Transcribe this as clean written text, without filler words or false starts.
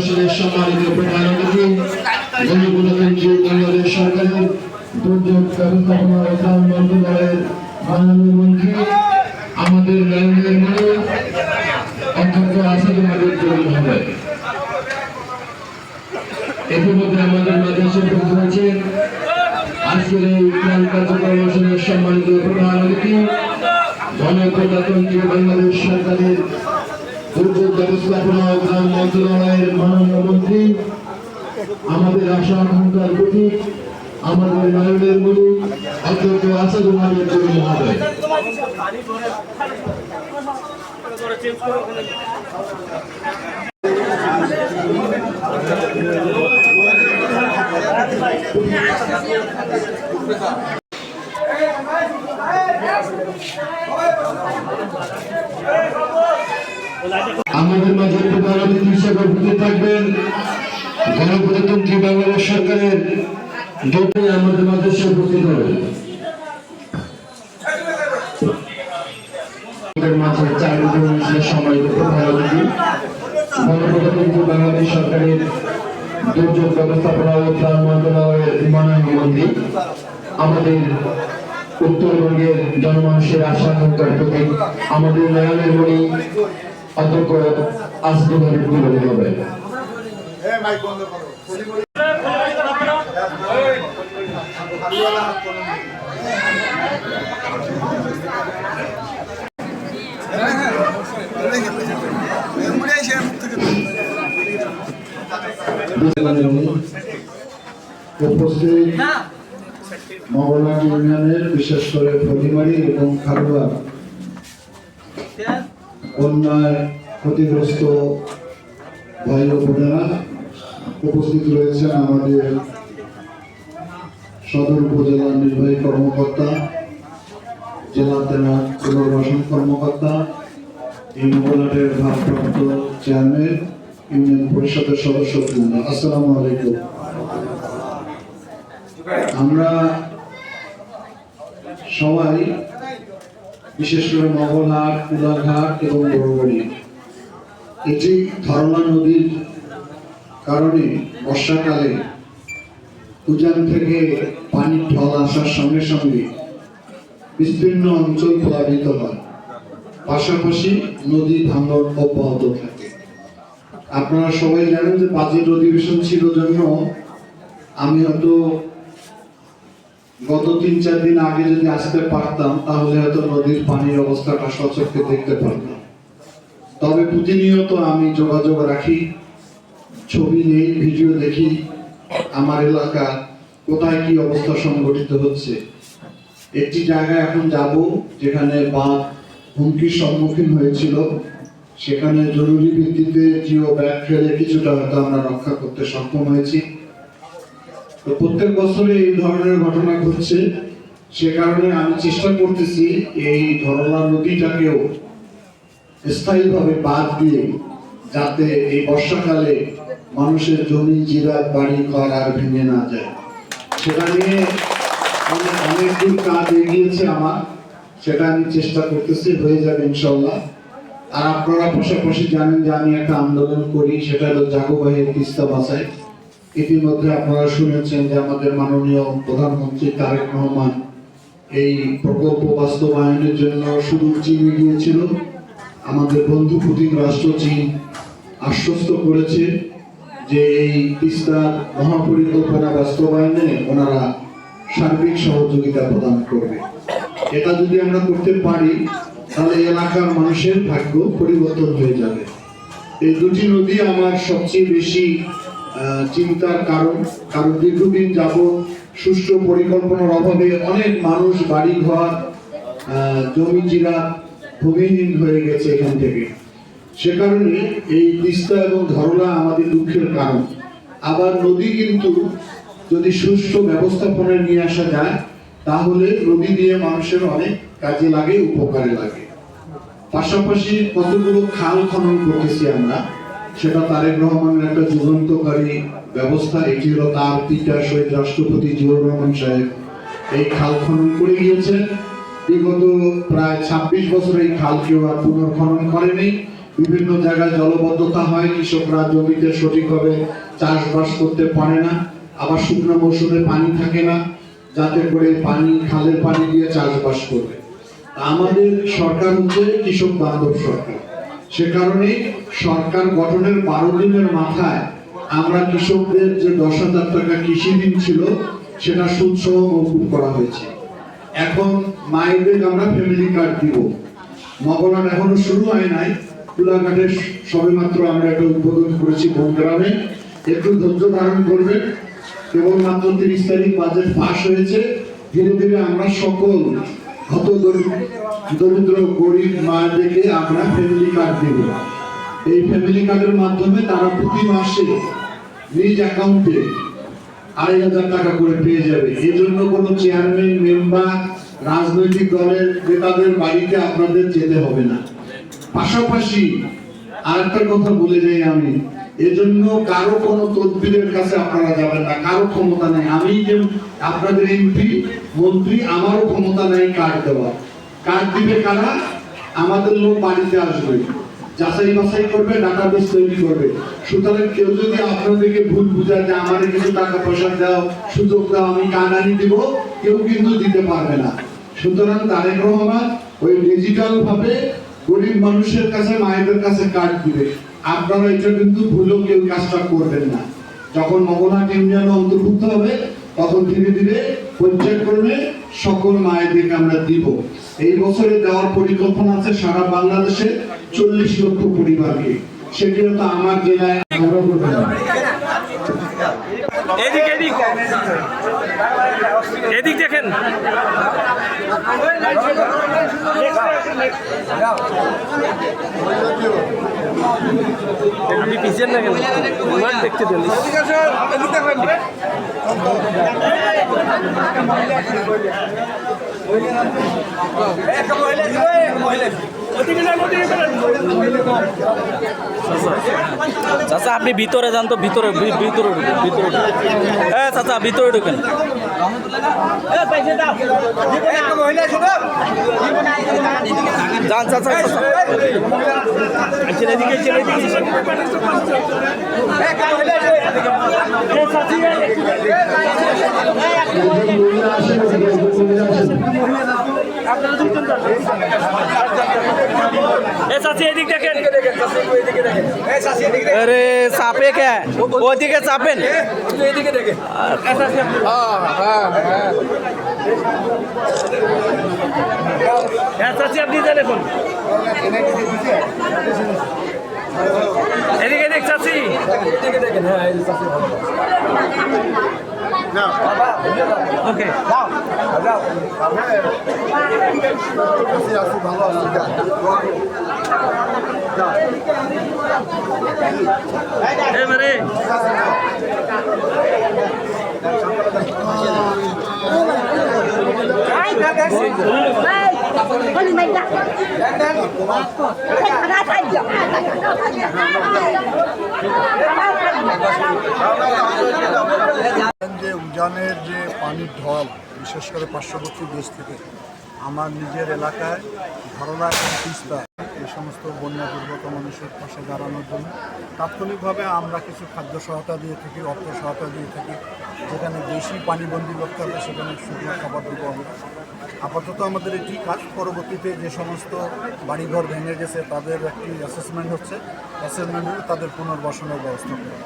কর্মসূচির সম্মানিত প্রধান অতিথি গণপ্রজাতন্ত্রী বাংলাদেশ সরকারের দুর্যোগ ব্যবস্থাপনা ও ত্রাণ মন্ত্রণালয়ের মাননীয় মন্ত্রী আমাদের নয়নের মনে অধ্যক্ষ আসাদুল আবেদ হবে। ইতিমধ্যে আমাদের মাঝে এসে উপস্থিত হয়েছেন আজকের এই ত্রাণ কার্যক্রমের সম্মানিত প্রধান অতিথি গণপ্রজাতন্ত্রী বাংলাদেশ সরকারের দুর্যোগ ব্যবস্থাপনা ও ত্রাণ মন্ত্রণালয়ের মাননীয় মন্ত্রী আমাদের আশা আকাঙ্ক্ষার প্রতীক আমাদের নয়নের মনি অধ্যক্ষ আসাদুল আবেদ মহোদয়। আমাদের মাঝে প্রধান অতিথি হিসেবে উপস্থিত থাকবেন গণপ্রজাতন্ত্রী বাংলাদেশ সরকারের দপ্তরে আমাদের মাঝে এসে উপস্থিত হবেন। সম্মানিত প্রধান অতিথি গণপ্রজাতন্ত্রী বাংলাদেশ সরকারের দুর্যোগ ব্যবস্থাপনা ও ত্রাণ মন্ত্রণালয়ের মাননীয় মন্ত্রী আমাদের উত্তরবঙ্গের জনমানুষের আশা আকাঙ্ক্ষার প্রতীক আমাদের নয়নের মনি অধ্যক্ষ আসাদুল আবেদ হবে। উপস্থিত মহল্লাট ইউনিয়নের বিশেষ করে ফলিমারি এবং খারুয়া বন্যায় ক্ষতিগ্রস্ত ভাই ও বোনেরা, উপস্থিত রয়েছেন আমাদের সদর উপজেলার নির্বাহী কর্মকর্তা, জেলা তেনার পুনর্বাসন কর্মকর্তা, এই মহল্লাটের ভারপ্রাপ্ত চেয়ারম্যান, ইউনিয়ন পরিষদের সদস্যবৃন্দ, আসসালামু আলাইকুম। আমরা সবাই বিশেষ করে মগলহাট, কুলাঘাট এবং বড়বাড়ি এটি ধরলা নদীর কারণে বর্ষাকালে উজান থেকে পানির ঢল আসার সঙ্গে সঙ্গে বিস্তীর্ণ অঞ্চল প্লাবিত হয়, পাশাপাশি নদী ভাঙন অব্যাহত থাকে। আপনারা সবাই জানেন যে বাজেট অধিবেশন ছিল জন্য আমি হয়তো গত ৩-৪ দিন আগে যদি আসতে পারতাম তাহলে হয়তো নদীর পানির অবস্থাটা সচক্ষে দেখতে পারতাম। তবে প্রতিনিয়ত আমি যোগাযোগ রাখি, ছবি নেই, ভিডিও দেখি, আমার এলাকা কোথায় কি অবস্থা সংঘটিত হচ্ছে। একটি জায়গায় এখন যাব যেখানে বাঁধ হুমকির সম্মুখীন হয়েছিল, সেখানে জরুরি ভিত্তিতে জিও ব্যাগ ফেলে কিছুটা হয়তো আমরা রক্ষা করতে সক্ষম হয়েছি। তো প্রত্যেক বছরে এই ধরনের ঘটনা ঘটছে, সে কারণে আমি চেষ্টা করতেছি এই ধরলা নদীটাকেও স্থায়ীভাবে বাদ দিয়ে যাতে এই বর্ষাকালে মানুষের জমি, জিরাত, বাড়ি ঘর আর ভেঙে না যায়, সেটা নিয়ে অনেক দূর কাজ এগিয়েছে আমার, সেটা আমি চেষ্টা করতেছি, হয়ে যাবে ইনশাল্লাহ। আর আপনারা পাশাপাশি জানেন যে আমি একটা আন্দোলন করি, সেটা হলো জাগোবাহের তিস্তা বাঁচাই। ইতিমধ্যে আপনারা শুনেছেন যে আমাদের মাননীয় প্রধানমন্ত্রী তারেক রহমান এই প্রকল্প বাস্তবায়নের জন্য শুধু চীনে গিয়েছিল। আমাদের বন্ধু প্রতিম রাষ্ট্র চীন আশ্বস্ত করেছে যে এই তিস্তার মহাপরিকল্পনা বাস্তবায়নে ওনারা সার্বিক সহযোগিতা প্রদান করবে। এটা যদি আমরা করতে পারি তাহলে এলাকার মানুষের ভাগ্য পরিবর্তন হয়ে যাবে। এই দুটি নদী আমার সবচেয়ে বেশি চিন্তার কারণ দীর্ঘদিন যাবত সুষ্ঠু পরিকল্পনার অভাবে অনেক মানুষ বাড়ি ঘর, জমি জিরাত ভূমিহীন হয়ে গেছে এখান থেকে। সে কারণে এই তিস্তা এবং ধরলা আমাদের দুঃখের কারণ। আবার নদী কিন্তু যদি সুষ্ঠু ব্যবস্থাপনায় নিয়ে আসা যায় তাহলে নদী দিয়ে মানুষের অনেক কাজে লাগে, উপকারে লাগে। পাশাপাশি কতগুলো খাল খনন করতেছি আমরা, সেটা তারেক রহমানের একটা যুগান্তকারী ব্যবস্থা। এটি হলো তার পিতা শহীদ রাষ্ট্রপতি জিয়াউর রহমান সাহেব এই খাল খনন করে গিয়েছেন। বিগত প্রায় ২৬ বছর এই খাল কেউ আর পুনর্খনন করেনি। বিভিন্ন জায়গায় জলবদ্ধতা হয়, কৃষকরা জমিতে সঠিকভাবে চাষবাস করতে পারে না, আবার শুকনো মৌসুমে পানি থাকে না, যাতে করে পানি খালের পানি দিয়ে চাষবাস করবে। আমাদের সরকার হচ্ছে কৃষক বান্ধব সরকার, সে কারণে সরকার গঠনের 12 দিনের মাথায় আমরা কৃষকদের যে 10,000 টাকা কৃষি ঋণ ছিল সেটা সুদ সহ মওকুফ করা হয়েছে। এখন মায়েদের আমরা ফ্যামিলি কার্ড দিব। মগনাট এখনো শুরু হয় নাই, কুলাঘাটে সবেমাত্র আমরা এটা উদ্বোধন করেছি বনগ্রামে। একটু ধৈর্য ধারণ করবেন, কেবলমাত্র 30 তারিখ বাজেট পাস হয়েছে। ধীরে ধীরে আমরা সকল দরিদ্র গরিব মায়েদেরকে আমরা ফ্যামিলি কার্ড দেব। এই ফ্যামিলি কার্ডের মাধ্যমে তারা প্রতি মাসে নিজ অ্যাকাউন্টে 2,500 টাকা করে পেয়ে যাবে। এই জন্য কোনো চেয়ারম্যান, মেম্বার, রাজনৈতিক দলের নেতাদের বাড়িতে আপনাদের যেতে হবে না। পাশাপাশি আরেকটা কথা বলে যাই আমি, এজন্য কারো কোনো তদবিরের কাছে আপনারা যাবেন না, কারো ক্ষমতা নেই। আমি যে আপনাদের এমপি মন্ত্রী, আমারও ক্ষমতা নেই কার্ড দেওয়ার। কার্ড দিবে কারা? আমাদের লোক বাড়িতে আসবে, যাচাই বাছাই করবে, ডাটাবেস তৈরি করবে। সুতরাং কেউ যদি আপনাদেরকে ভুল বুঝায় যে আমার কিছু টাকা পয়সা দাও, সুযোগ দাও, আমি কার্ড আনি দিব, কেউ কিন্তু দিতে পারবে না। সুতরাং তারেক রহমান ওই ডিজিটাল ভাবে গরিব মানুষের কাছে, মায়েদের কাছে কার্ড দিবে। আপনারা এটা কিন্তু ভুলেও কেউ কাজটা করবেন না। যখন মগনাট ইউনিয়ন অন্তর্ভুক্ত হবে তখন ধীরে ধীরে পর্যায়ক্রমে সকল মায়েদেরকে আমরা দিব। এই বছরে দেওয়ার পরিকল্পনা আছে সারা বাংলাদেশে 40 লক্ষ পরিবারকে। সেগুলো তো আমার জেলায় আমরা করবো না। এদিক দেখেন, আপনি পিছিয়ে না কেন, মাঠ দেখতে দেন। চাচা আপনি ভিতরে যান তো, ভিতরে ভিতরে ভিতরে চাচা ভিতরে ঢুকেন। যান চাচা, এদিক দেখেন। अरे चापे क्या ওদিকে চাপেন, এদিকে দেখেন। আপনি দেখুন, এদিকে দেখ চাচি, এদিকে দেখেন। ওকে এবারে যে উজানের যে পানির ঢল, বিশেষ করে পার্শ্ববর্তী দেশ থেকে আমার নিজের এলাকায় ধরলা এবং তিস্তা এই সমস্ত বন্যা দুর্গত মানুষের পাশে দাঁড়ানোর জন্য তাৎক্ষণিকভাবে আমরা কিছু খাদ্য সহায়তা দিয়ে থাকি, অর্থ সহায়তা দিয়ে থাকি। যেখানে বেশি পানিবন্দী করতে হবে সেখানে শুকনো খাবার দেবো আমরা। আপাতত আমাদের এটি কাজ। পরবর্তীতে যে সমস্ত বাড়িঘর ভেঙে গেছে তাদের একটি অ্যাসেসমেন্ট হচ্ছে, অ্যাসেসমেন্ট হলে তাদের পুনর্বাসনের ব্যবস্থা করা।